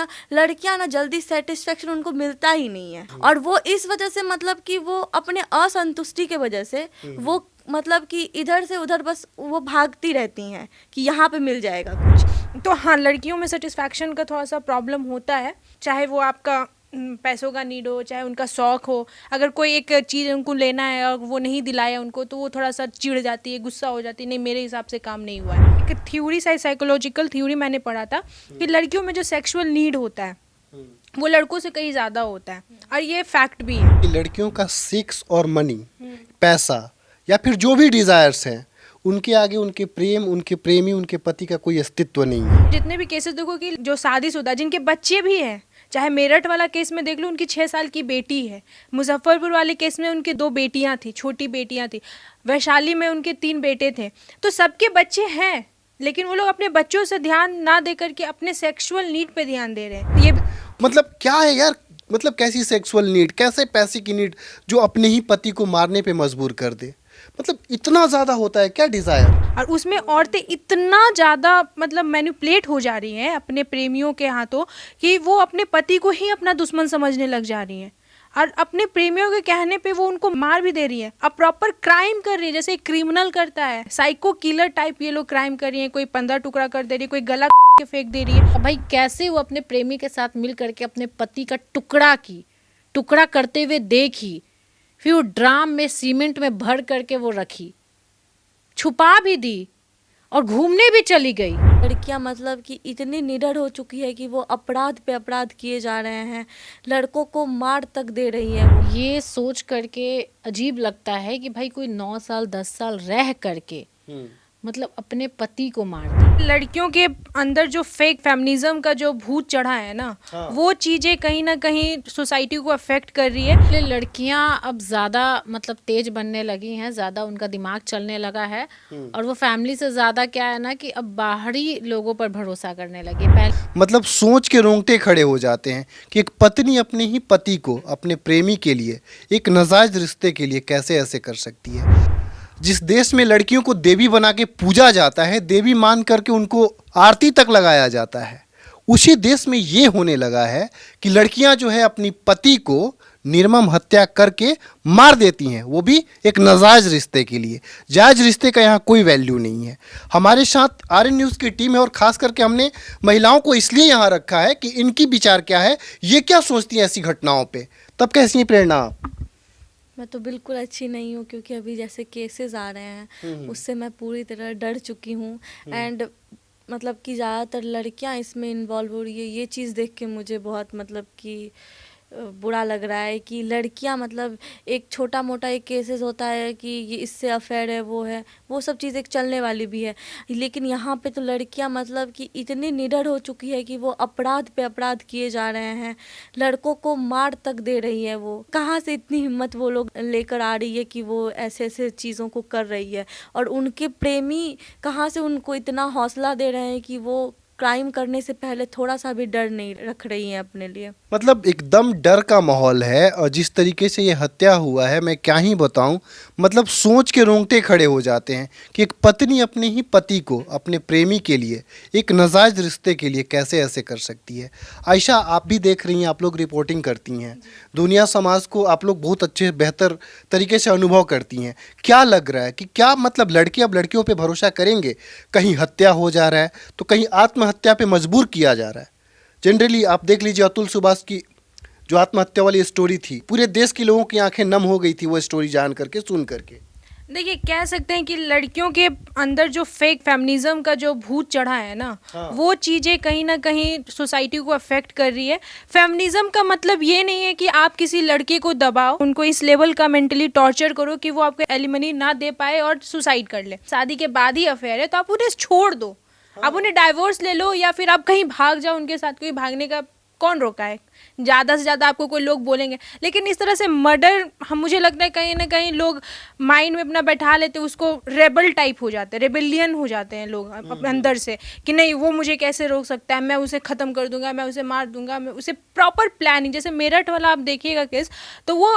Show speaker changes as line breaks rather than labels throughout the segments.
ना लड़कियां ना जल्दी सेटिस्फेक्शन उनको मिलता ही नहीं है, और वो इस वजह से मतलब कि वो अपने असंतुष्टि के वजह से वो मतलब कि इधर से उधर बस वो भागती रहती हैं कि यहाँ पे मिल जाएगा कुछ।
तो हाँ, लड़कियों में सेटिस्फैक्शन का थोड़ा सा प्रॉब्लम होता है, चाहे वो आपका पैसों का नीड हो, चाहे उनका शौक हो। अगर कोई एक चीज़ उनको लेना है और वो नहीं दिलाया उनको, तो वो थोड़ा सा चिढ़ जाती है, गुस्सा हो जाती है, नहीं मेरे हिसाब से काम नहीं हुआ है। एक थ्योरी साइकोलॉजिकल थ्योरी मैंने पढ़ा था कि लड़कियों में जो सेक्सुअल नीड होता है वो लड़कों से कहीं ज़्यादा होता है, और ये फैक्ट भी है
कि लड़कियों का सेक्स और मनी, पैसा या फिर जो भी डिजायर्स हैं, उनके आगे उनके प्रेम, उनके प्रेमी, उनके पति का कोई अस्तित्व नहीं है।
जितने भी केसेस देखो कि जो शादीशुदा जिनके बच्चे भी हैं, चाहे मेरठ वाला केस में देख लो, उनकी 6 साल की बेटी है। मुजफ्फरपुर वाले केस में उनकी 2 बेटियां थी, छोटी बेटियां थी। वैशाली में उनके 3 बेटे थे। तो सबके बच्चे हैं, लेकिन वो लोग अपने बच्चों से ध्यान ना दे करके अपने सेक्सुअल नीड पे ध्यान दे रहे हैं। ये
मतलब क्या है यार, मतलब कैसी सेक्सुअल नीड, कैसे पैसे की नीड जो अपने ही पति को मारने पे मजबूर कर दे? मतलब इतना ज़्यादा होता है क्या डिज़ायर?
और उसमें औरतें इतना ज़्यादा मतलब मैनिपुलेट हो जा रही हैं अपने प्रेमियों के हाथों कि वो अपने पति को ही अपना दुश्मन समझने लग जा रही हैं, और अपने प्रेमियों के कहने पे वो उनको मार भी दे रही है। अब प्रॉपर क्राइम कर रही है, जैसे क्रिमिनल करता है, साइको किलर टाइप ये लोग क्राइम कर रही है। कोई 15 टुकड़ा कर दे रही है, कोई गला के फेंक दे रही है।
अब भाई कैसे वो अपने प्रेमी के साथ मिल करके अपने पति का टुकड़ा करते हुए देखी, फिर वो ड्राम में सीमेंट में भर करके वो रखी, छुपा भी दी और घूमने भी चली गई।
लड़कियां मतलब कि इतनी निडर हो चुकी है कि वो अपराध पे अपराध किए जा रहे हैं, लड़कों को मार तक दे रही है वो।
ये सोच करके अजीब लगता है कि भाई कोई 9 साल 10 साल रह करके मतलब अपने पति को मार दे।
लड़कियों के अंदर जो फेक फेमिनिज्म का जो भूत चढ़ा है ना, वो चीजें कहीं ना कहीं सोसाइटी को अफेक्ट कर रही है।
इसलिए लड़कियां अब ज़्यादा मतलब तेज बनने लगी हैं, ज़्यादा उनका दिमाग चलने लगा है, और वो फैमिली से ज़्यादा क्या है ना कि अब बाहरी लोगों पर भरोसा करने लगी। पहले
मतलब सोच के रोंगटे खड़े हो जाते हैं कि एक पत्नी अपने ही पति को, अपने प्रेमी के लिए, एक नाजायज रिश्ते के लिए कैसे ऐसे कर सकती है। जिस देश में लड़कियों को देवी बना के पूजा जाता है, देवी मान करके उनको आरती तक लगाया जाता है, उसी देश में ये होने लगा है कि लड़कियां जो है अपनी पति को निर्मम हत्या करके मार देती हैं, वो भी एक नाजायज रिश्ते के लिए। जायज रिश्ते का यहाँ कोई वैल्यू नहीं है। हमारे साथ आरएन न्यूज़ की टीम है, और ख़ास करके हमने महिलाओं को इसलिए यहाँ रखा है कि इनकी विचार क्या है, ये क्या सोचती हैं ऐसी घटनाओं पर। तब कैसी है प्रेरणा आप?
मैं तो बिल्कुल अच्छी नहीं हूँ, क्योंकि अभी जैसे केसेस आ रहे हैं उससे मैं पूरी तरह डर चुकी हूँ। एंड मतलब कि ज़्यादातर लड़कियाँ इसमें इन्वॉल्व हो रही है, ये चीज़ देख के मुझे बहुत मतलब कि बुरा लग रहा है कि लड़कियां मतलब एक छोटा मोटा एक केसेस होता है कि ये इससे अफेयर है, वो सब चीज़ एक चलने वाली भी है, लेकिन यहाँ पे तो लड़कियां मतलब कि इतनी निडर हो चुकी है कि वो अपराध पे अपराध किए जा रहे हैं, लड़कों को मार तक दे रही है। वो कहाँ से इतनी हिम्मत वो लोग लेकर आ रही है कि वो ऐसे ऐसे चीज़ों को कर रही है, और उनके प्रेमी कहाँ से उनको इतना हौसला दे रहे हैं कि वो क्राइम करने से पहले थोड़ा सा भी डर नहीं रख रही हैं अपने लिए।
मतलब एकदम डर का माहौल है, और जिस तरीके से ये हत्या हुआ है मैं क्या ही बताऊं। मतलब सोच के रोंगटे खड़े हो जाते हैं कि एक पत्नी अपने ही पति को, अपने प्रेमी के लिए, एक नाजायज रिश्ते के लिए कैसे ऐसे कर सकती है। आयशा, आप भी देख रही हैं, आप लोग रिपोर्टिंग करती हैं, दुनिया समाज को आप लोग बहुत अच्छे बेहतर तरीके से अनुभव करती हैं। क्या लग रहा है कि क्या मतलब लड़के अब लड़कियों पर भरोसा करेंगे? कहीं हत्या हो जा रहा है तो कहीं आत्महत्या पे मजबूर किया जा रहा है। जनरली आप देख लीजिए अतुल सुभाष की जो आत्महत्या वाली स्टोरी थी, पूरे देश के लोगों की आंखें नम हो गई थी वो स्टोरी जान करके, सुन करके।
देखिए, कह सकते हैं कि लड़कियों के अंदर जो फेक फेमिनिज्म का जो भूत चढ़ा है ना, वो चीज़ें कहीं ना कहीं सोसाइटी को अफेक्ट कर रही है। फेमिनिज्म का मतलब ये नहीं है कि आप किसी लड़के को दबाओ, उनको इस लेवल का मेंटली टॉर्चर करो कि वो आपको एलिमनी ना दे पाए और सुसाइड कर ले। शादी के बाद ही अफेयर है तो आप उन्हें छोड़ दो, आप उन्हें डाइवोर्स ले लो, या फिर आप कहीं भाग जाओ उनके साथ। कोई भागने का कौन रोका है? ज़्यादा से ज़्यादा आपको कोई लोग बोलेंगे, लेकिन इस तरह से मर्डर हम मुझे लगता है कहीं ना कहीं लोग माइंड में अपना बैठा लेते हैं, उसको रेबल टाइप हो जाते हैं, रेबेलियन हो जाते हैं लोग अंदर से कि नहीं वो मुझे कैसे रोक सकता है, मैं उसे ख़त्म कर दूंगा, मैं उसे मार दूंगा, मैं उसे प्रॉपर प्लानिंग। जैसे मेरठ वाला आप देखिएगा केस, तो वो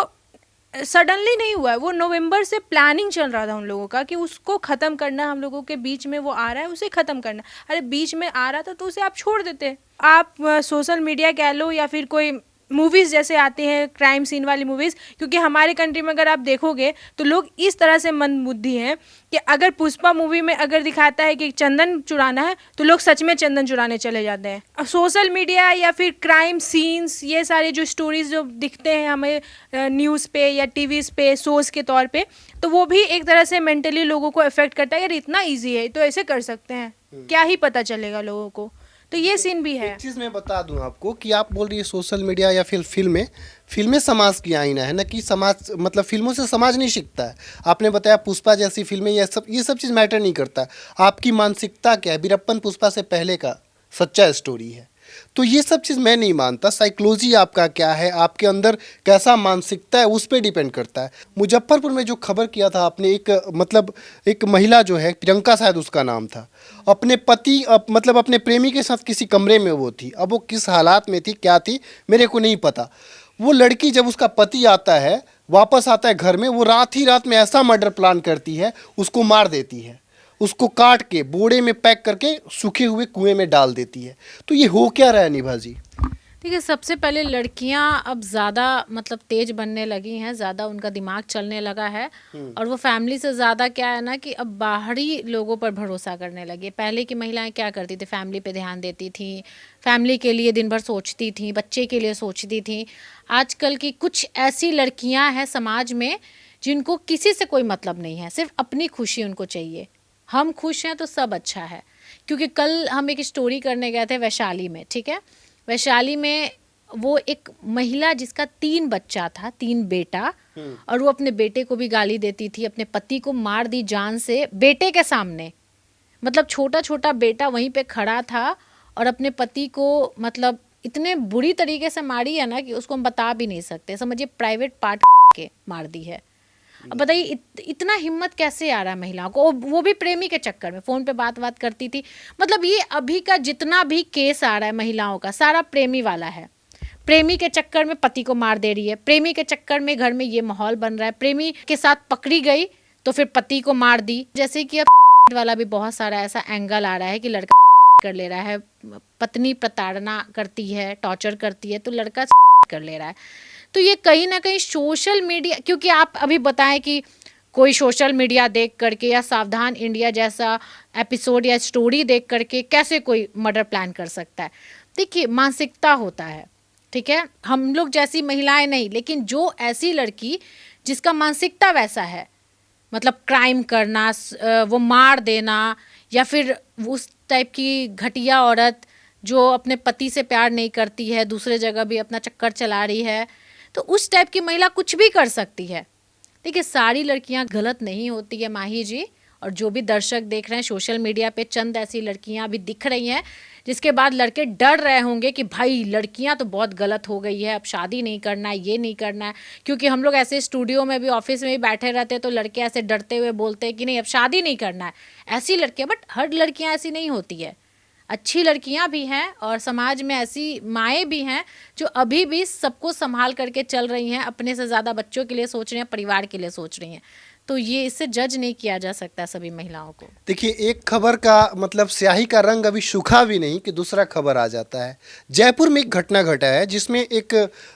सडनली नहीं हुआ है, वो नवंबर से प्लानिंग चल रहा था उन लोगों का कि उसको ख़त्म करना, हम लोगों के बीच में वो आ रहा है उसे ख़त्म करना। अरे बीच में आ रहा था तो उसे आप छोड़ देते। आप सोशल मीडिया कह लो या फिर कोई मूवीज़ जैसे आती हैं क्राइम सीन वाली मूवीज़, क्योंकि हमारे कंट्री में अगर आप देखोगे तो लोग इस तरह से मंदबुद्धि हैं कि अगर पुष्पा मूवी में अगर दिखाता है कि चंदन चुराना है तो लोग सच में चंदन चुराने चले जाते हैं। सोशल मीडिया या फिर क्राइम सीन्स, ये सारे जो स्टोरीज जो दिखते हैं हमें न्यूज़ पे या टीवीज़ पे सोर्स के तौर पे, तो वो भी एक तरह से मेंटली लोगों को अफेक्ट करता है। यार इतना ईजी है तो ऐसे कर सकते हैं, क्या ही पता चलेगा लोगों को। तो ये सीन भी है।
एक चीज़ मैं बता दूं आपको कि आप बोल रही है सोशल मीडिया या फिर फिल्में समाज की आईना है ना, कि समाज मतलब फिल्मों से समाज नहीं सीखता है। आपने बताया पुष्पा जैसी फिल्में, ये सब चीज़ मैटर नहीं करता। आपकी मानसिकता क्या है, वीरप्पन पुष्पा से पहले का सच्चा स्टोरी है। तो ये सब चीज़ मैं नहीं मानता। साइकोलॉजी आपका क्या है, आपके अंदर कैसा मानसिकता है, उस पर डिपेंड करता है। मुजफ्फरपुर में जो खबर किया था आपने, एक महिला जो है, प्रियंका शायद उसका नाम था, अपने पति अपने प्रेमी के साथ किसी कमरे में वो थी। अब वो किस हालात में थी, क्या थी, मेरे को नहीं पता। वो लड़की जब उसका पति आता है, वापस आता है घर में, वो रात में ऐसा मर्डर प्लान करती है, उसको मार देती है, उसको काट के बोरे में पैक करके सूखे हुए कुएं में डाल देती है। तो ये हो क्या रहा है निभा जी?
देखिए, सबसे पहले लड़कियां अब ज़्यादा मतलब तेज बनने लगी हैं, ज़्यादा उनका दिमाग चलने लगा है। और वो फैमिली से ज़्यादा क्या है ना कि अब बाहरी लोगों पर भरोसा करने लगी। पहले की महिलाएं क्या करती थी, फैमिली पे ध्यान देती थी, फैमिली के लिए दिन भर सोचती थी, बच्चे के लिए सोचती थी। आजकल की कुछ ऐसी लड़कियां हैं समाज में जिनको किसी से कोई मतलब नहीं है, सिर्फ अपनी खुशी उनको चाहिए। हम खुश हैं तो सब अच्छा है। क्योंकि कल हम एक स्टोरी करने गए थे वैशाली में, ठीक है। वैशाली में वो एक महिला जिसका 3 बच्चा था, 3 बेटा, और वो अपने बेटे को भी गाली देती थी, अपने पति को मार दी जान से बेटे के सामने। मतलब छोटा छोटा बेटा वहीं पे खड़ा था और अपने पति को मतलब इतने बुरी तरीके से मारी है ना कि उसको हम बता भी नहीं सकते। समझिए प्राइवेट पार्ट के मार दी है। अब बताइए इतना हिम्मत कैसे आ रहा है महिलाओं को, वो भी प्रेमी के चक्कर में। फ़ोन पे बात करती थी। मतलब ये अभी का जितना भी केस आ रहा है महिलाओं का, सारा प्रेमी वाला है। प्रेमी के चक्कर में पति को मार दे रही है, प्रेमी के चक्कर में घर में ये माहौल बन रहा है, प्रेमी के साथ पकड़ी गई तो फिर पति को मार दी। जैसे कि अब वाला भी बहुत सारा ऐसा एंगल आ रहा है कि लड़का कर ले रहा है, पत्नी प्रताड़ना करती है, टॉर्चर करती है, तो लड़का कर ले रहा है। तो ये कहीं ना कहीं सोशल मीडिया, क्योंकि आप अभी बताएं कि कोई सोशल मीडिया देख करके या सावधान इंडिया जैसा एपिसोड या स्टोरी देख करके कैसे कोई मर्डर प्लान कर सकता है। देखिए मानसिकता होता है, ठीक है, हम लोग जैसी महिलाएं नहीं, लेकिन जो ऐसी लड़की जिसका मानसिकता वैसा है, मतलब क्राइम करना, वो मार देना, या फिर उस टाइप की घटिया औरत जो अपने पति से प्यार नहीं करती है, दूसरे जगह भी अपना चक्कर चला रही है, तो उस टाइप की महिला कुछ भी कर सकती है। देखिए सारी लड़कियां गलत नहीं होती है माही जी, और जो भी दर्शक देख रहे हैं सोशल मीडिया पे चंद ऐसी लड़कियां अभी दिख रही हैं जिसके बाद लड़के डर रहे होंगे कि भाई लड़कियां तो बहुत गलत हो गई है, अब शादी नहीं करना है, ये नहीं करना है। क्योंकि हम लोग ऐसे स्टूडियो में भी, ऑफिस में भी बैठे रहते हैं तो लड़के ऐसे डरते हुए बोलते हैं कि नहीं अब शादी नहीं करना है, ऐसी लड़कियां। बट हर लड़कियां ऐसी नहीं होती है, अच्छी लड़कियां भी हैं और समाज में ऐसी माएँ भी हैं जो अभी भी सबको संभाल करके चल रही हैं, अपने से ज़्यादा बच्चों के लिए सोच रही हैं, परिवार के लिए सोच रही हैं। तो ये इससे जज नहीं किया जा सकता सभी महिलाओं को।
देखिए एक खबर का मतलब स्याही का रंग अभी सूखा भी नहीं कि दूसरा खबर आ जाता है। जयपुर में एक घटना घटा है जिसमें एक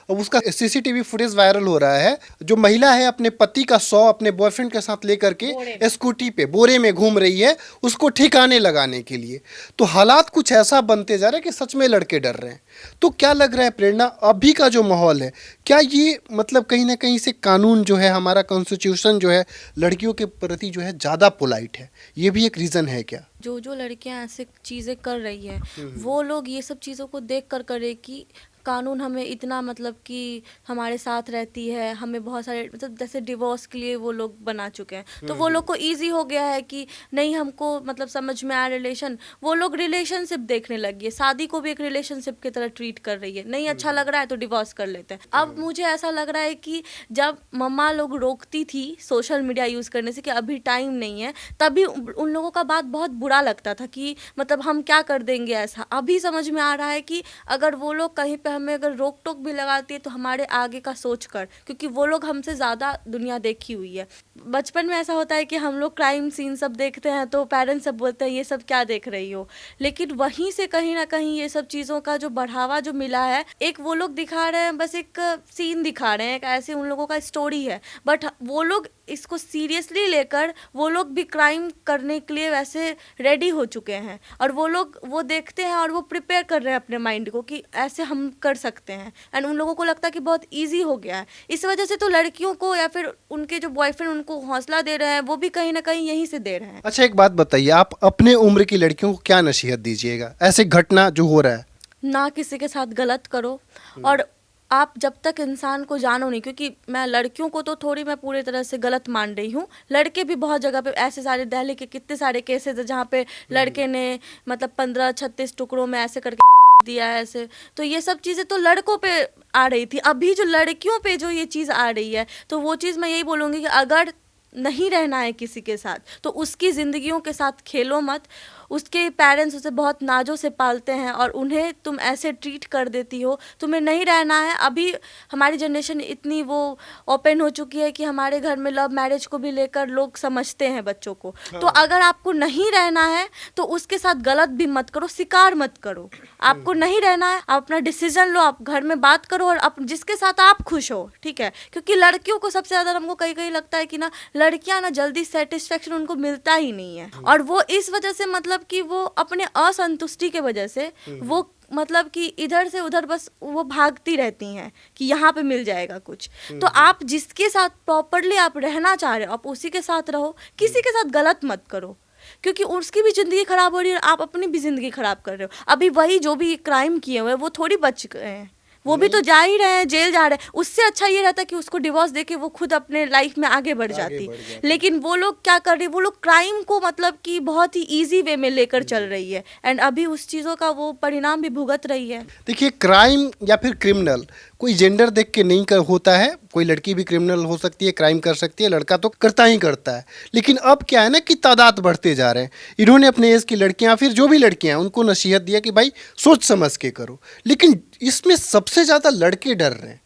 उसका सीसीटीवी फुटेज वायरल हो रहा है। जो महिला है अपने पति का 100 अपने बॉयफ्रेंड के साथ लेकर के स्कूटी पे बोरे में घूम रही है उसको ठिकाने लगाने के लिए। तो हालात कुछ ऐसा बनते जा रहा है कि सच में लड़के डर रहे हैं। तो क्या लग रहा है प्रेरणा, अभी का जो माहौल है क्या ये मतलब कहीं ना कहीं से कानून जो है, हमारा कॉन्स्टिट्यूशन जो है लड़कियों के प्रति जो है ज़्यादा पोलाइट है, ये भी एक रीज़न है क्या?
जो लड़कियां ऐसे चीज़ें कर रही हैं वो लोग ये सब चीज़ों को देख कर करे कि कानून हमें इतना मतलब कि हमारे साथ रहती है, हमें बहुत सारे मतलब जैसे डिवोर्स के लिए वो लोग बना चुके हैं तो वो लोग को इजी हो गया है कि नहीं हमको मतलब समझ में आया रिलेशन, वो लोग रिलेशनशिप देखने लगी है, शादी को भी एक रिलेशनशिप की तरह ट्रीट कर रही है। नहीं अच्छा लग रहा है तो डिवोर्स कर लेते हैं। अब मुझे ऐसा लग रहा है कि जब मम्मा लोग रोकती थी सोशल मीडिया यूज़ करने से कि अभी टाइम नहीं है, तभी उन लोगों का बात बहुत बुरा बुरा लगता था कि मतलब हम क्या कर देंगे ऐसा। अभी समझ में आ रहा है कि अगर वो लोग कहीं पे हमें अगर रोक टोक भी लगाती है तो हमारे आगे का सोच कर, क्योंकि वो लोग हमसे ज़्यादा दुनिया देखी हुई है। बचपन में ऐसा होता है कि हम लोग क्राइम सीन सब देखते हैं तो पेरेंट्स सब बोलते हैं ये सब क्या देख रही हो, लेकिन वहीं से कहीं ना कहीं ये सब चीज़ों का जो बढ़ावा जो मिला है, एक वो लोग दिखा रहे हैं, बस एक सीन दिखा रहे हैं, एक ऐसे उन लोगों का स्टोरी है, बट वो लोग इसको सीरियसली लेकर वो लोग भी क्राइम करने के लिए वैसे रेडी हो चुके हैं, और वो लोग वो देखते हैं और वो प्रिपेयर कर रहे हैं अपने माइंड को कि ऐसे हम कर सकते हैं, एंड उन लोगों को लगता है कि बहुत इजी हो गया है। इस वजह से तो लड़कियों को या फिर उनके जो बॉयफ्रेंड उनको हौसला दे रहे हैं, वो भी कहीं ना कहीं यहीं से दे रहे हैं।
अच्छा, एक बात बताइए, आप अपने उम्र की लड़कियों को क्या नसीहत दीजिएगा ऐसे घटना जो हो रहा है?
ना किसी के साथ गलत करो, और आप जब तक इंसान को जानो नहीं, क्योंकि मैं लड़कियों को तो थोड़ी मैं पूरी तरह से गलत मान रही हूँ, लड़के भी बहुत जगह पे ऐसे सारे दिल्ली के कितने सारे केसेस है जहाँ पे लड़के ने मतलब 15-36 टुकड़ों में ऐसे करके दिया है ऐसे, तो ये सब चीज़ें तो लड़कों पे आ रही थी। अभी जो लड़कियों पे जो ये चीज़ आ रही है, तो वो चीज़ मैं यही बोलूँगी कि अगर नहीं रहना है किसी के साथ तो उसकी ज़िंदगियों के साथ खेलो मत। उसके पेरेंट्स उसे बहुत नाजों से पालते हैं और उन्हें तुम ऐसे ट्रीट कर देती हो, तुम्हें नहीं रहना है। अभी हमारी जनरेशन इतनी वो ओपन हो चुकी है कि हमारे घर में लव मैरिज को भी लेकर लोग समझते हैं बच्चों को। तो अगर आपको नहीं रहना है तो उसके साथ गलत भी मत करो, शिकार मत करो। आपको नहीं रहना है, आप अपना डिसीजन लो, आप घर में बात करो और जिसके साथ आप खुश हो, ठीक है। क्योंकि लड़कियों को सबसे ज़्यादा हमको कहीं कहीं लगता है कि ना लड़कियां ना जल्दी सेटिस्फेक्शन उनको मिलता ही नहीं है, और वो इस वजह से मतलब कि वो अपने असंतुष्टि के वजह से वो मतलब कि इधर से उधर बस वो भागती रहती हैं कि यहाँ पे मिल जाएगा कुछ। तो आप जिसके साथ प्रॉपरली आप रहना चाह रहे हो आप उसी के साथ रहो, किसी के साथ गलत मत करो, क्योंकि उसकी भी ज़िंदगी ख़राब हो रही है और आप अपनी भी ज़िंदगी ख़राब कर रहे हो। अभी वही जो भी क्राइम किए हुए वो थोड़ी बच गए हैं, वो भी तो जा ही रहे हैं, जेल जा रहे हैं। उससे अच्छा ये रहता कि उसको डिवोर्स देके वो खुद अपने लाइफ में आगे बढ़ जाती। लेकिन वो लोग क्या कर रही है, वो लोग क्राइम को मतलब कि बहुत ही इजी वे में लेकर चल रही है, एंड अभी उस चीज़ों का वो परिणाम भी भुगत रही है।
देखिए, क्राइम या फिर क्रिमिनल कोई जेंडर देख के नहीं होता है। कोई लड़की भी क्रिमिनल हो सकती है, क्राइम कर सकती है, लड़का तो करता ही करता है। लेकिन अब क्या है ना कि तादाद बढ़ते जा रहे हैं। इन्होंने अपने एज की लड़कियां, फिर जो भी लड़कियां हैं, उनको नसीहत दिया कि भाई सोच समझ के करो। लेकिन इसमें सबसे ज़्यादा लड़के डर रहे हैं,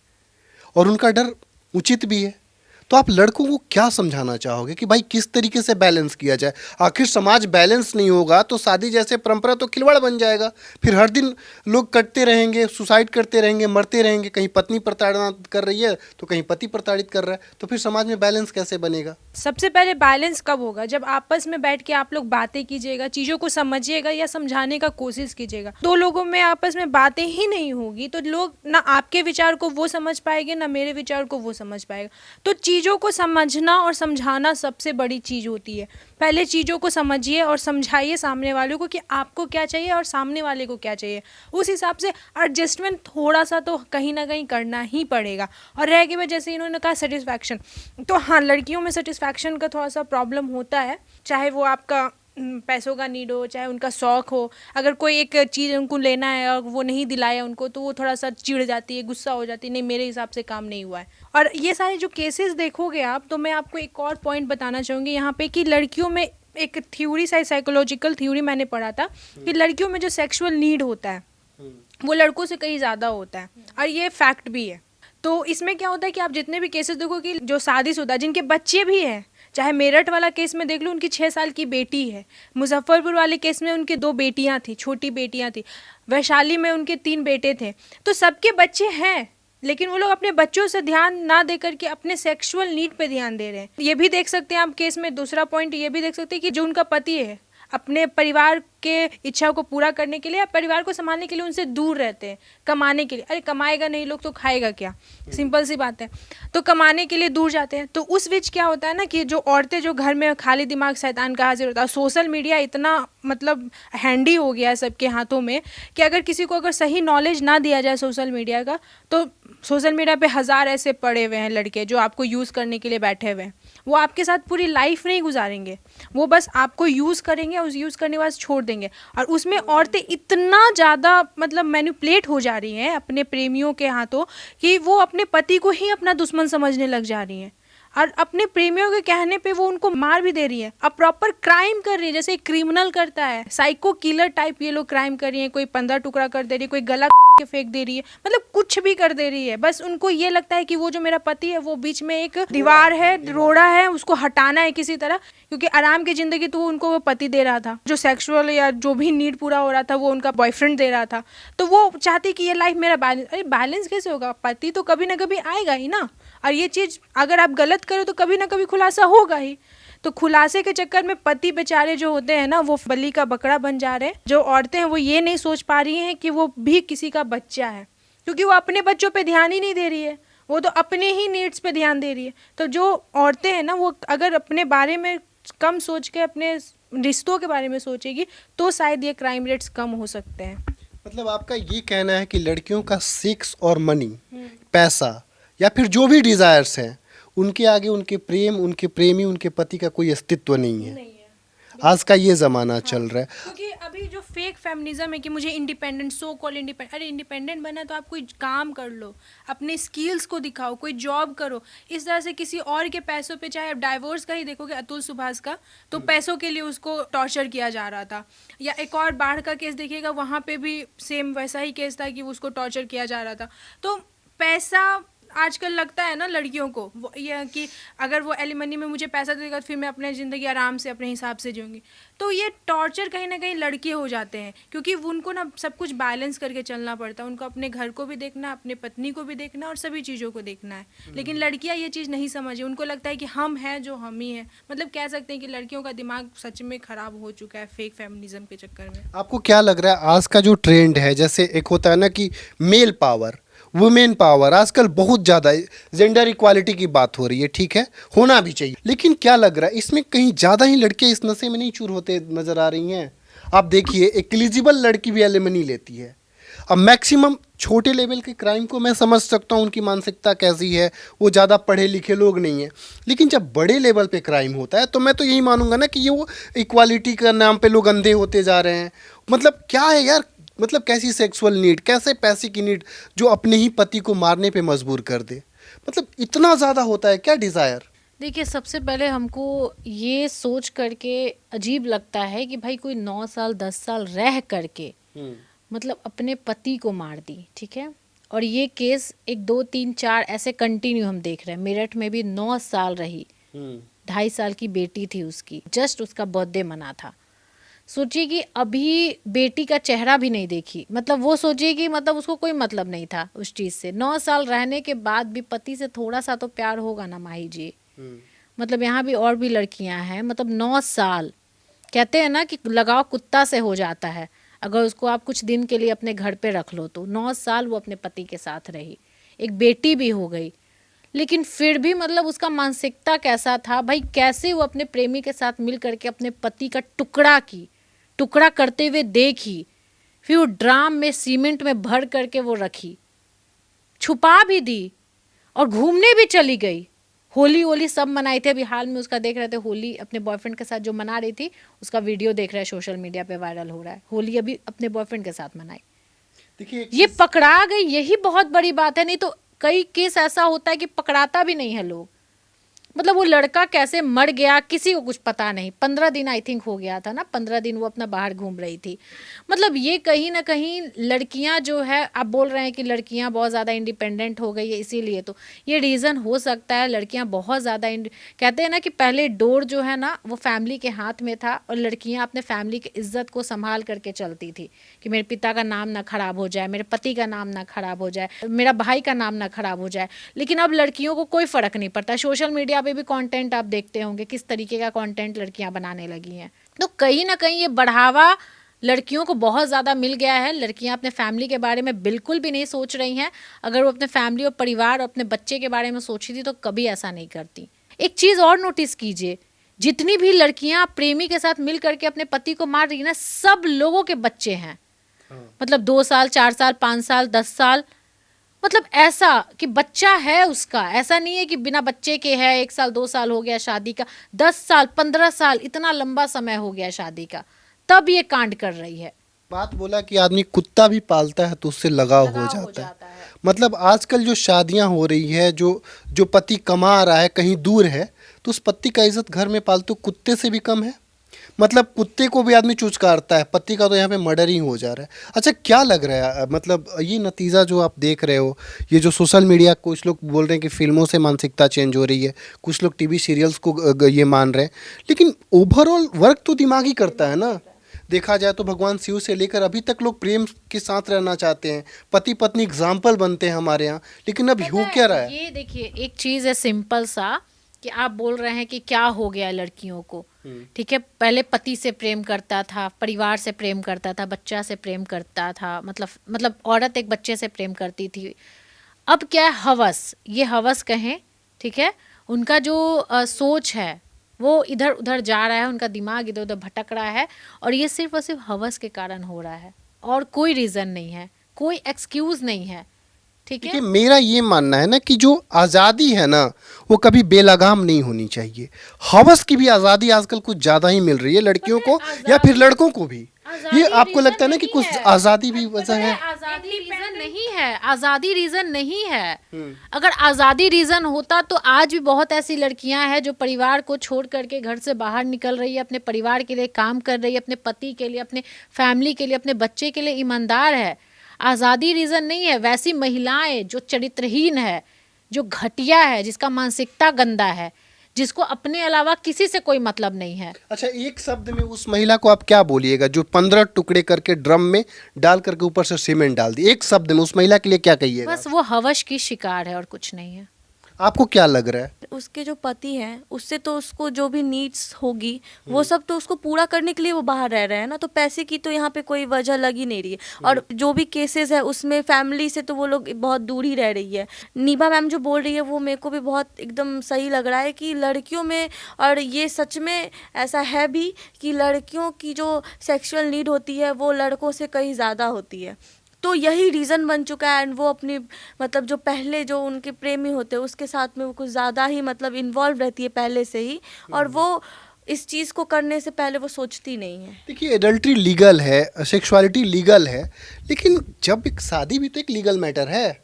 और उनका डर उचित भी है। तो आप लड़कों को क्या समझाना चाहोगे कि भाई किस तरीके से बैलेंस किया जाए? आखिर समाज बैलेंस नहीं होगा तो शादी जैसे परंपरा तो खिलवाड़ बन जाएगा। फिर हर दिन लोग कटते रहेंगे, सुसाइड करते रहेंगे, मरते रहेंगे। कहीं पत्नी प्रताड़ना कर रही है तो कहीं पति प्रताड़ित कर रहा है, तो फिर समाज में बैलेंस कैसे बनेगा?
सबसे पहले बैलेंस कब होगा? जब आपस में बैठ के आप लोग बातें कीजिएगा, चीज़ों को समझिएगा या समझाने का कोशिश कीजिएगा। दो लोगों में आपस में बातें ही नहीं होगी तो लोग ना आपके विचार को वो समझ पाएंगे ना मेरे विचार को वो समझ पाएगा। तो चीज़ों को समझना और समझाना सबसे बड़ी चीज़ होती है। पहले चीज़ों को समझिए और समझाइए सामने वाले को कि आपको क्या चाहिए और सामने वाले को क्या चाहिए। उस हिसाब से एडजस्टमेंट थोड़ा सा तो कहीं ना कहीं करना ही पड़ेगा। और रह गई जैसे इन्होंने कहा सेटिस्फैक्शन, तो हाँ, लड़कियों में सेटिस्फैक्शन का थोड़ा सा प्रॉब्लम होता है। चाहे वो आपका पैसों का नीड हो, चाहे उनका शौक़ हो। अगर कोई एक चीज़ उनको लेना है और वो नहीं दिलाया उनको तो वो थोड़ा सा चिढ़ जाती है, गुस्सा हो जाती है, नहीं मेरे हिसाब से काम नहीं हुआ है। और ये सारे जो केसेस देखोगे आप, तो मैं आपको एक और पॉइंट बताना चाहूँगी यहाँ पे कि लड़कियों में एक थ्योरी, साइकोलॉजिकल थ्योरी मैंने पढ़ा था कि लड़कियों में जो सेक्सुअल नीड होता है वो लड़कों से कहीं ज़्यादा होता है, और ये फैक्ट भी है। तो इसमें क्या होता है कि आप जितने भी केसेस देखो कि जो शादीशुदा जिनके बच्चे भी हैं, चाहे मेरठ वाला केस में देख लो, उनकी 6 साल की बेटी है। मुजफ्फरपुर वाले केस में उनके 2 बेटियां थी, छोटी बेटियां थी। वैशाली में उनके 3 बेटे थे। तो सबके बच्चे हैं, लेकिन वो लोग अपने बच्चों से ध्यान ना दे करके अपने सेक्सुअल नीड पे ध्यान दे रहे हैं। ये भी देख सकते हैं आप केस में। दूसरा पॉइंट ये भी देख सकते हैं कि जो उनका पति है अपने परिवार के इच्छा को पूरा करने के लिए या परिवार को संभालने के लिए उनसे दूर रहते हैं, कमाने के लिए। अरे कमाएगा नहीं लोग तो खाएगा क्या, सिंपल सी बात है। तो कमाने के लिए दूर जाते हैं। तो उस बीच क्या होता है ना कि जो औरतें जो घर में खाली दिमाग शैतान का हाजिर होता है। सोशल मीडिया इतना मतलब हैंडी हो गया है सबके हाथों में कि अगर किसी को अगर सही नॉलेज ना दिया जाए सोशल मीडिया का, तो सोशल मीडिया पे 1000 ऐसे पड़े हुए हैं लड़के जो आपको यूज़ करने के लिए बैठे हुए हैं। वो आपके साथ पूरी लाइफ नहीं गुजारेंगे, वो बस आपको यूज़ करेंगे, उस यूज़ करने के बाद छोड़ देंगे। और उसमें औरतें इतना ज़्यादा मतलब मैनिपुलेट हो जा रही हैं अपने प्रेमियों के हाथों कि वो अपने पति को ही अपना दुश्मन समझने लग जा रही हैं। और अपने प्रेमियों के कहने पे वो उनको मार भी दे रही है। अब प्रॉपर क्राइम कर रही है, जैसे एक क्रिमिनल करता है, साइको किलर टाइप ये लोग क्राइम कर रही है। कोई 15 टुकड़ा कर दे रही है, कोई गला के फेंक दे रही है, मतलब कुछ भी कर दे रही है। बस उनको ये लगता है कि वो जो मेरा पति है वो बीच में एक दीवार है, रोड़ा है, उसको हटाना है किसी तरह, क्योंकि आराम की जिंदगी तो उनको वो पति दे रहा था, जो सेक्सुअल या जो भी नीड पूरा हो रहा था वो उनका बॉयफ्रेंड दे रहा था। तो वो चाहती कि ये लाइफ मेरा बैलेंस। अरे बैलेंस कैसे होगा? पति तो कभी ना कभी आएगा ही ना, और ये चीज अगर आप गलत करो तो कभी ना कभी खुलासा होगा ही। तो खुलासे के चक्कर में पति बेचारे जो होते हैं ना, वो बलि का बकरा बन जा रहे हैं। जो औरतें हैं वो ये नहीं सोच पा रही हैं कि वो भी किसी का बच्चा है, क्योंकि वो अपने बच्चों पे ध्यान ही नहीं दे रही है, वो तो अपने ही नीड्स पे ध्यान दे रही है। तो जो औरतें हैं ना, वो अगर अपने बारे में कम सोच के अपने रिश्तों के बारे में सोचेगी तो शायद ये क्राइम रेट्स कम हो सकते हैं।
मतलब आपका ये कहना है कि लड़कियों का सेक्स और मनी, पैसा या फिर जो भी डिजायर्स हैं, उनके आगे उनके प्रेम, उनके प्रेमी, उनके पति का कोई अस्तित्व नहीं है। आज का ये जमाना चल रहा है।
क्योंकि अभी जो फेक फेमिनिज्म है कि मुझे इंडिपेंडेंट, सो कॉल इंडिपेंडेंट, अरे इंडिपेंडेंट बना तो आप कोई काम कर लो, अपने स्किल्स को दिखाओ, कोई जॉब करो। इस तरह से किसी और के पैसों पे, चाहे आप डाइवोर्स का ही देखोगे, अतुल सुभाष का, तो पैसों के लिए उसको टॉर्चर किया जा रहा था। या एक और बाढ़ का केस देखिएगा, वहाँ पे भी सेम वैसा ही केस था कि उसको टॉर्चर किया जा रहा था। तो पैसा आजकल लगता है ना लड़कियों को ये कि अगर वो एलिमनी में मुझे पैसा देगा तो फिर मैं अपनी ज़िंदगी आराम से अपने हिसाब से जीऊँगी। तो ये टॉर्चर कहीं ना कहीं लड़के हो जाते हैं, क्योंकि उनको ना सब कुछ बैलेंस करके चलना पड़ता है। उनको अपने घर को भी देखना, अपने पत्नी को भी देखना और सभी चीज़ों को देखना है। लेकिन लड़कियाँ ये चीज़ नहीं समझे, उनको लगता है कि हम हैं जो हम ही हैं। मतलब कह सकते हैं कि लड़कियों का दिमाग सच में ख़राब हो चुका है फेक फेमिनिज्म के चक्कर में।
आपको क्या लग रहा है आज का जो ट्रेंड है, जैसे एक होता है ना कि मेल पावर, वुमेन पावर, आजकल बहुत ज़्यादा जेंडर इक्वालिटी की बात हो रही है, ठीक है, होना भी चाहिए, लेकिन क्या लग रहा है इसमें कहीं ज़्यादा ही लड़के इस नशे में नहीं चूर होते नजर आ रही हैं? आप देखिए, एक एलिजिबल लड़की भी एलिमनी लेती है। अब मैक्सिमम छोटे लेवल के क्राइम को मैं समझ सकता हूँ, उनकी मानसिकता कैसी है, वो ज़्यादा पढ़े लिखे लोग नहीं हैं, लेकिन जब बड़े लेवल पे क्राइम होता है तो मैं तो यही मानूंगा ना कि ये वो इक्वालिटी का नाम पे लोग अंधे होते जा रहे हैं। मतलब क्या है यार, मतलब कैसी सेक्सुअल नीड, कैसे पैसे की नीड जो अपने ही पति को मारने पे मजबूर कर दे? मतलब इतना ज़्यादा होता है क्या डिज़ायर?
देखिए, सबसे पहले हमको ये सोच करके अजीब लगता है कि भाई कोई 9 साल 10 साल रह करके मतलब अपने पति को मार दी, ठीक है। और ये केस 1 2 3 4 ऐसे कंटिन्यू हम देख रहे हैं। मेरठ में भी 9 साल रही, 2.5 साल की बेटी थी उसकी, जस्ट उसका बर्थडे मना था। सोचिए कि अभी बेटी का चेहरा भी नहीं देखी, मतलब वो सोचिए कि मतलब उसको कोई मतलब नहीं था उस चीज़ से। 9 साल रहने के बाद भी पति से थोड़ा सा तो प्यार होगा ना माही जी। मतलब यहाँ भी और भी लड़कियां हैं, मतलब 9 साल कहते हैं ना कि लगाव कुत्ता से हो जाता है, अगर उसको आप कुछ दिन के लिए अपने घर पे रख लो तो। 9 साल वो अपने पति के साथ रही, एक बेटी भी हो गई, लेकिन फिर भी मतलब उसका मानसिकता कैसा था भाई, कैसे वो अपने प्रेमी के साथ मिल करके अपने पति का टुकड़ा करते हुए देखी, फिर वो ड्राम में सीमेंट में भर करके वो रखी, छुपा भी दी और घूमने भी चली गई। होली सब मनाए थे, अभी हाल में उसका देख रहे थे, होली अपने बॉयफ्रेंड के साथ जो मना रही थी उसका वीडियो देख रहे हैं, सोशल मीडिया पे वायरल हो रहा है। होली अभी अपने बॉयफ्रेंड के साथ मनाई,
देखिए
ये पकड़ा गई, यही बहुत बड़ी बात है। नहीं तो कई केस ऐसा होता है कि पकड़ाता भी नहीं है लोग। मतलब वो लड़का कैसे मर गया किसी को कुछ पता नहीं। 15 दिन आई थिंक हो गया था ना, 15 दिन वो अपना बाहर घूम रही थी। मतलब ये कहीं ना कहीं लड़कियां जो है, आप बोल रहे हैं कि लड़कियां बहुत ज़्यादा इंडिपेंडेंट हो गई है इसीलिए, तो ये रीज़न हो सकता है। लड़कियां बहुत ज़्यादा कहते हैं ना कि पहले डोर जो है ना वो फैमिली के हाथ में था, और लड़कियाँ अपने फैमिली की इज्जत को संभाल करके चलती थी कि मेरे पिता का नाम ना खराब हो जाए, मेरे पति का नाम ना खराब हो जाए, मेरा भाई का नाम ना खराब हो जाए। लेकिन अब लड़कियों को कोई फ़र्क नहीं पड़ता। सोशल मीडिया पे भी कंटेंट आप देखते होंगे किस तरीके का कंटेंट लड़कियां बनाने लगी हैं। तो कहीं ना कहीं ये बढ़ावा लड़कियों को बहुत ज़्यादा मिल गया है। लड़कियां अपने फैमिली के बारे में बिल्कुल भी नहीं सोच रही हैं। अगर वो अपने फैमिली और परिवार और अपने बच्चे के बारे में सोची थी तो कभी ऐसा नहीं करती। एक चीज़ और नोटिस कीजिए, जितनी भी लड़कियां प्रेमी के साथ मिल करके अपने पति को मार रही है ना, सब लोगों के बच्चे हैं। मतलब 2 साल 4 साल 5 साल 10 साल, मतलब ऐसा कि बच्चा है उसका। ऐसा नहीं है कि बिना बच्चे के है, 1 साल 2 साल हो गया शादी का, 10 साल 15 साल, इतना लंबा समय हो गया शादी का, तब ये कांड कर रही है।
बात बोला कि आदमी कुत्ता भी पालता है तो उससे लगाव हो जाता है। मतलब आजकल जो शादियां हो रही है, जो जो पति कमा रहा है कहीं दूर है, तो उस पति का इज्जत घर में पालतू कुत्ते से भी कम है। मतलब कुत्ते को भी आदमी चूचकारता है, पति का तो यहाँ पे मर्डर ही हो जा रहा है। अच्छा, क्या लग रहा है मतलब ये नतीजा जो आप देख रहे हो, ये जो सोशल मीडिया, कुछ लोग बोल रहे हैं कि फिल्मों से मानसिकता चेंज हो रही है, कुछ लोग टीवी सीरियल्स को ये मान रहे हैं, लेकिन ओवरऑल वर्क तो दिमाग ही करता है ना। देखा जाए तो भगवान शिव से लेकर अभी तक लोग प्रेम के साथ रहना चाहते हैं, पति पत्नी एग्जाम्पल बनते हैं हमारे यहाँ, लेकिन अब हो क्या रहा है?
ये देखिए, एक चीज़ है सिंपल सा कि आप बोल रहे हैं कि क्या हो गया लड़कियों को। ठीक है, पहले पति से प्रेम करता था, परिवार से प्रेम करता था, बच्चा से प्रेम करता था, मतलब औरत एक बच्चे से प्रेम करती थी। अब क्या है, हवस, ये हवस कहें, ठीक है, उनका जो सोच है वो इधर उधर जा रहा है, उनका दिमाग इधर उधर भटक रहा है, और ये सिर्फ और सिर्फ हवस के कारण हो रहा है, और कोई रीज़न नहीं है, कोई एक्सक्यूज़ नहीं है। ठीक है,
देखिए, मेरा ये मानना है ना कि जो आज़ादी है ना, वो कभी बेलगाम नहीं होनी चाहिए। हवस की भी आज़ादी आजकल कुछ ज़्यादा ही मिल रही है लड़कियों को या फिर लड़कों को भी। ये आपको लगता है ना कि कुछ आज़ादी भी वजह है?
आज़ादी रीज़न नहीं है, आज़ादी रीज़न नहीं है। अगर आज़ादी रीज़न होता तो आज भी बहुत ऐसी लड़कियां हैं जो परिवार को छोड़ करके घर से बाहर निकल रही है, अपने परिवार के लिए काम कर रही है, अपने पति के लिए, अपने फैमिली के लिए, अपने बच्चे के लिए ईमानदार है। आज़ादी रीज़न नहीं है। वैसी महिलाएं जो चरित्रहीन है, जो घटिया है, जिसका मानसिकता गंदा है, जिसको अपने अलावा किसी से कोई मतलब नहीं है।
अच्छा, एक शब्द में उस महिला को आप क्या बोलिएगा जो 15 टुकड़े करके ड्रम में डाल करके ऊपर से सीमेंट डाल दी? एक शब्द में उस महिला के लिए क्या कहिएगा?
बस वो हवस की शिकार है और कुछ नहीं है।
आपको क्या लग रहा है?
उसके जो पति हैं उससे तो उसको जो भी नीड्स होगी वो सब तो उसको पूरा करने के लिए वो बाहर रह रहे हैं ना, तो पैसे की तो यहाँ पे कोई वजह लग ही नहीं रही है। और जो भी केसेस है उसमें फैमिली से तो वो लोग बहुत दूर ही रह रही है। नीबा मैम जो बोल रही है वो मेरे को भी बहुत एकदम सही लग रहा है कि लड़कियों में, और ये सच में ऐसा है भी कि लड़कियों की जो सेक्सुअल नीड होती है वो लड़कों से कहीं ज़्यादा होती है। तो यही रीज़न बन चुका है। एंड वो अपनी मतलब जो पहले जो उनके प्रेमी होते हैं उसके साथ में वो कुछ ज़्यादा ही मतलब इन्वॉल्व रहती है पहले से ही, और वो इस चीज़ को करने से पहले वो सोचती नहीं है।
देखिए, एडल्ट्री लीगल है, सेक्सुअलिटी लीगल है, लेकिन जब एक शादी भी तो एक लीगल मैटर है।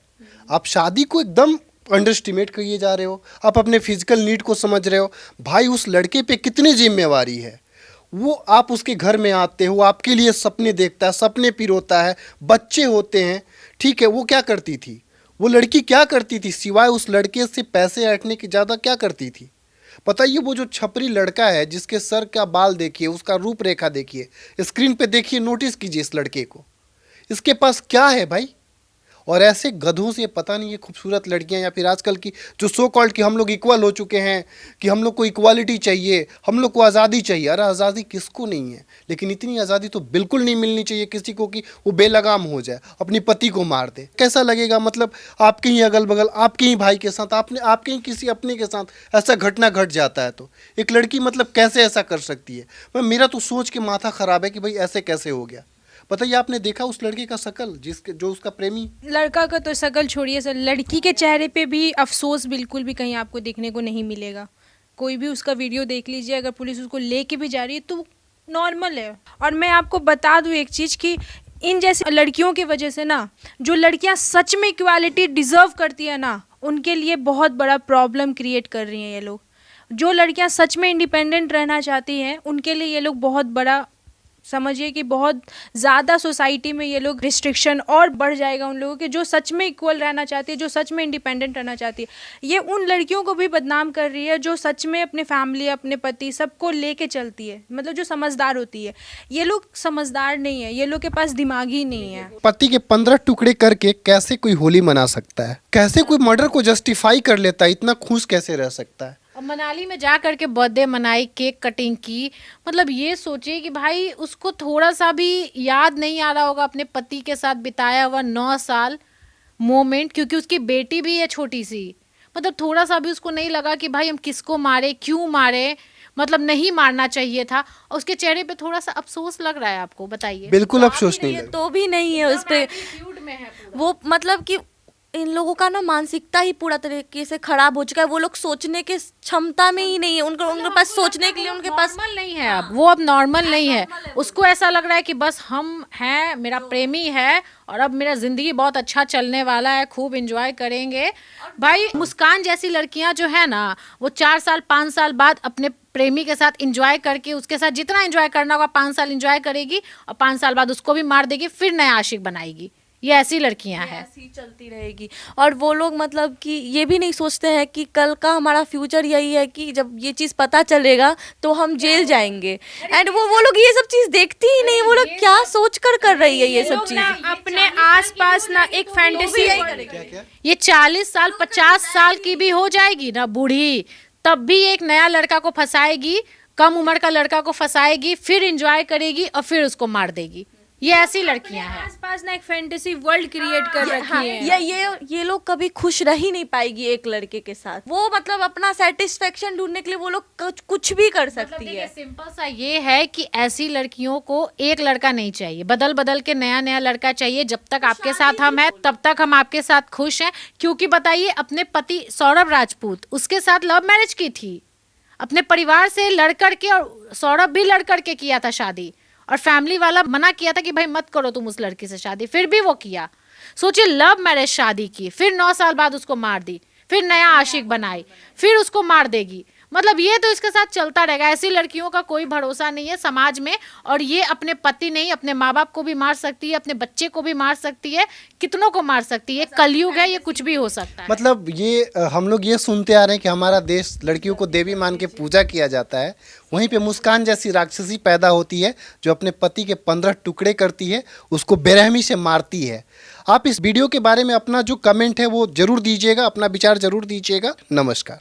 आप शादी को एकदम अंडर एस्टिमेट करिए जा रहे हो, आप अपने फिजिकल नीड को समझ रहे हो। भाई, उस लड़के पे कितनी जिम्मेवारी है। वो आप उसके घर में आते हो, आपके लिए सपने देखता है, सपने पिरोता है, बच्चे होते हैं, ठीक है। वो क्या करती थी, वो लड़की क्या करती थी, सिवाय उस लड़के से पैसे ऐंठने की ज़्यादा क्या करती थी? बताइए। वो जो छपरी लड़का है जिसके सर का बाल देखिए, उसका रूपरेखा देखिए, स्क्रीन पे देखिए, नोटिस कीजिए इस लड़के को, इसके पास क्या है भाई? और ऐसे गधों से पता नहीं ये खूबसूरत लड़कियां, या फिर आजकल की जो सो कॉल्ड कि हम लोग इक्वल हो चुके हैं, कि हम लोग को इक्वालिटी चाहिए, हम लोग को आज़ादी चाहिए। अरे आज़ादी किसको नहीं है, लेकिन इतनी आज़ादी तो बिल्कुल नहीं मिलनी चाहिए किसी को कि वो बेलगाम हो जाए, अपनी पति को मार दे। कैसा लगेगा? मतलब आपके ही अगल बगल, आपके ही भाई के साथ, आपके ही किसी अपने के साथ ऐसा घटना घट जाता है तो एक लड़की मतलब कैसे ऐसा कर सकती है? मेरा तो सोच के माथा ख़राब है कि भाई ऐसे कैसे हो गया। बताइए, आपने देखा उस लड़के का शकल, जो उसका प्रेमी?
लड़का का तो शकल छोड़िए सर, लड़की के चेहरे पे भी अफसोस बिल्कुल भी कहीं आपको देखने को नहीं मिलेगा। कोई भी उसका वीडियो देख लीजिए, अगर पुलिस उसको लेके भी जा रही है तो नॉर्मल है। और मैं आपको बता दूं एक चीज़ कि इन जैसी लड़कियों की वजह से ना, जो लड़कियां सच में इक्वालिटी डिज़र्व करती है ना, उनके लिए बहुत बड़ा प्रॉब्लम क्रिएट कर रही हैं ये लोग। जो लड़कियां सच में इंडिपेंडेंट रहना चाहती हैं उनके लिए ये लोग बहुत बड़ा, समझिए कि बहुत ज़्यादा सोसाइटी में ये लोग रिस्ट्रिक्शन और बढ़ जाएगा उन लोगों के जो सच में इक्वल रहना चाहती है, जो सच में इंडिपेंडेंट रहना चाहती है। ये उन लड़कियों को भी बदनाम कर रही है जो सच में अपने फैमिली, अपने पति, सबको लेके चलती है, मतलब जो समझदार होती है। ये लोग समझदार नहीं है, ये लोग के पास दिमाग ही नहीं है।
पति के 15 टुकड़े करके कैसे कोई होली मना सकता है? कैसे कोई मर्डर को जस्टिफाई कर लेता है? इतना खुश कैसे रह सकता है?
और मनाली में जा करके बर्थडे मनाई, केक कटिंग की, मतलब ये सोचिए कि भाई उसको थोड़ा सा भी याद नहीं आ रहा होगा अपने पति के साथ बिताया हुआ 9 साल मोमेंट, क्योंकि उसकी बेटी भी है छोटी सी। मतलब थोड़ा सा भी उसको नहीं लगा कि भाई हम किसको मारे, क्यों मारे, मतलब नहीं मारना चाहिए था। और उसके चेहरे पे थोड़ा सा अफसोस लग रहा है आपको? बताइए।
बिल्कुल अफसोस नहीं लगा।
तो भी नहीं है उस पे वो, मतलब कि इन लोगों का ना मानसिकता ही पूरा तरीके से खराब हो चुका है। वो लोग सोचने के क्षमता में ही नहीं है, उनके पास सोचने के लिए उनके पास
नॉर्मल नहीं है। अब वो अब नॉर्मल नहीं है। उसको ऐसा लग रहा है कि बस हम हैं, मेरा प्रेमी है और अब मेरा जिंदगी बहुत अच्छा चलने वाला है, खूब एंजॉय करेंगे। भाई मुस्कान जैसी लड़कियां जो है ना, वो 4 साल 5 साल बाद अपने प्रेमी के साथ एंजॉय करके, उसके साथ जितना एंजॉय करना होगा 5 साल एंजॉय करेगी और 5 साल बाद उसको भी मार देगी, फिर नया आशिक बनाएगी। ये ऐसी लड़कियां हैं।
ऐसी चलती रहेगी। और वो लोग मतलब कि ये भी नहीं सोचते हैं कि कल का हमारा फ्यूचर यही है कि जब ये चीज़ पता चलेगा तो हम जेल जाएंगे। एंड वो लोग ये सब चीज़ देखती ही नहीं। वो लोग क्या सोच कर रही है ये सब चीज़।
अपने आसपास ना एक फैंटेसी,
ये 40 साल 50 साल की भी हो जाएगी ना बूढ़ी, तब भी एक नया लड़का को फंसाएगी, कम उम्र का लड़का को फंसाएगी, फिर एंजॉय करेगी और फिर उसको मार देगी। ये ऐसी लड़कियां हैं।
आसपास ना एक फैंटेसी वर्ल्ड क्रिएट कर रखी है।
ये लोग कभी खुश रह ही नहीं पाएगी एक लड़के के साथ। वो मतलब अपना सेटिस्फेक्शन ढूंढने के लिए वो लोग कुछ भी कर सकती है।
सिंपल सा ये है कि ऐसी लड़कियों को एक लड़का नहीं चाहिए, बदल बदल के नया नया लड़का चाहिए। जब तक आपके साथ हम हैं तब तक हम आपके साथ खुश हैं। क्योंकि बताइए, अपने पति सौरभ राजपूत, उसके साथ लव मैरिज की थी, अपने परिवार से लड़ करके, और सौरभ भी लड़ करके किया था शादी, और फैमिली वाला मना किया था कि भाई मत करो तुम उस लड़की से शादी, फिर भी वो किया। सोचिए, लव मैरिज शादी की, फिर 9 साल बाद उसको मार दी, फिर नया आशिक बनाई, फिर उसको मार देगी। मतलब ये तो इसके साथ चलता रहेगा। ऐसी लड़कियों का कोई भरोसा नहीं है समाज में। और ये अपने पति नहीं, अपने माँ बाप को भी मार सकती है, अपने बच्चे को भी मार सकती है, कितनों को मार सकती है। कलयुग है, ये कुछ भी हो सकता है।
मतलब ये हम लोग ये सुनते आ रहे हैं कि हमारा देश लड़कियों को देवी मान के पूजा किया जाता है, वहीं पे मुस्कान जैसी राक्षसी पैदा होती है जो अपने पति के 15 टुकड़े करती है, उसको बेरहमी से मारती है। आप इस वीडियो के बारे में अपना जो कमेंट है वो जरूर दीजिएगा, अपना विचार जरूर दीजिएगा। नमस्कार।